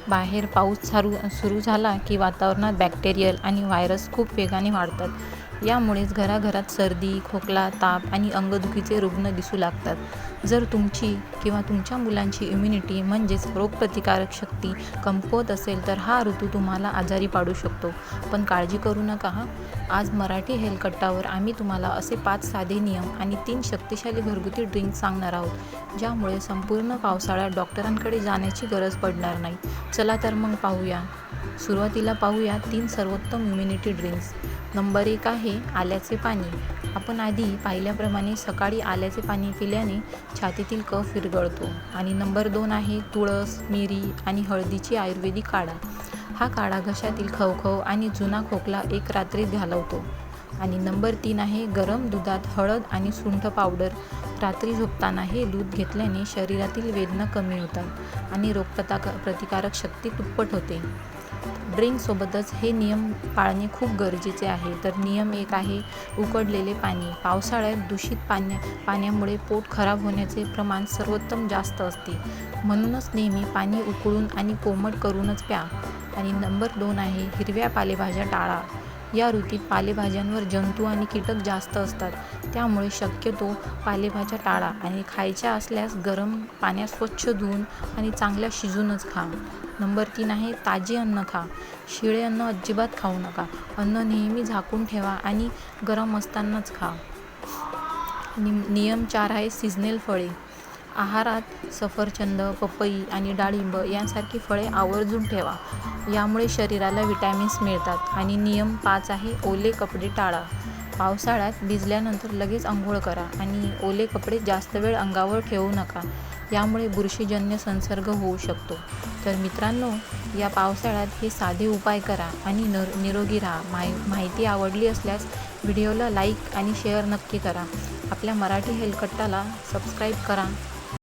बाहेर पाऊस सुरू झाला की वातावरणात बॅक्टेरियल आणि व्हायरस खूप वेगाने वाढतात. यामुळेच घराघरात सर्दी, खोकला, ताप आणि अंगदुखीचे रुग्ण दिसू लागतात. जर तुमची किंवा तुमच्या मुलांची इम्युनिटी म्हणजेच रोगप्रतिकारक शक्ती कमकुवत असेल तर हा ऋतू तुम्हाला आजारी पाडू शकतो. पण काळजी करू नका हां. आज मराठी हेल्थ कट्टावर आम्ही तुम्हाला असे 5 साधे नियम आणि 3 शक्तिशाली घरगुती ड्रिंक्स सांगणार आहोत, ज्यामुळे संपूर्ण पावसाळ्यात डॉक्टरांकडे जाण्याची गरज पडणार नाही. चला तर मग पाहूया. सुरुवातीला पाहूया 3 सर्वोत्तम इम्युनिटी ड्रिंक्स. नंबर 1 आहे आल्याचे पाणी. आपण आधी पाहिल्याप्रमाणे सकाळी आल्याचे पाणी पिल्याने छातीतील कफ विरघळतो. आणि नंबर 2 आहे तुळस, मिरी आणि हळदीची आयुर्वेदिक काढा. हा काढा घशातील खवखव आणि जुना खोकला एक रात्रीत घालवतो. आणि नंबर 3 आहे गरम दुधात हळद आणि सुंठ पावडर. रात्री झोपताना हे दूध घेतल्याने शरीरातील वेदना कमी होतात आणि प्रतिकारक शक्ती दुप्पट होते. ड्रिंकसोबतच हे नियम पाळणे खूप गरजेचे आहे. तर नियम 1 आहे उकडलेले पाणी. पावसाळ्यात दूषित पाण्यामुळे पोट खराब होण्याचे प्रमाण सर्वोत्तम जास्त असते. म्हणूनच नेहमी पाणी उकळून आणि कोमट करूनच प्या. आणि नंबर 2 आहे हिरव्या पालेभाज्या टाळा. या ऋतूत पालेभाज्यांवर जंतू आणि कीटक जास्त असतात. त्यामुळे शक्यतो पालेभाज्या टाळा आणि खायच्या असल्यास गरम पाण्यात स्वच्छ धुवून आणि चांगल्या शिजूनच खा. नंबर 3 आहे ताजे अन्न खा. शिळे अन्न अजिबात खाऊ नका. अन्न नेहमी झाकून ठेवा आणि गरम असतानाच खा. नियम 4 आहे सीझनल फळे. आहारात सफरचंद, पपई आणि डाळिंब यांसारखी फळे आवर्जून ठेवा. यामुळे शरीराला विटॅमिन्स मिळतात. आणि नियम 5 आहे ओले कपडे टाळा. पावसाळ्यात भिजल्यानंतर लगेच अंघोळ करा आणि ओले कपडे जास्त वेळ अंगावर ठेवू नका. यामुळे बुरशीजन्य संसर्ग होऊ शकतो. तर मित्रांनो, या पावसाळ्यात हे साधे उपाय करा आणि निरोगी राहा. माहिती आवडली असल्यास व्हिडिओला लाईक आणि शेअर नक्की करा. आपल्या मराठी हेल्थ कट्टाला सबस्क्राईब करा.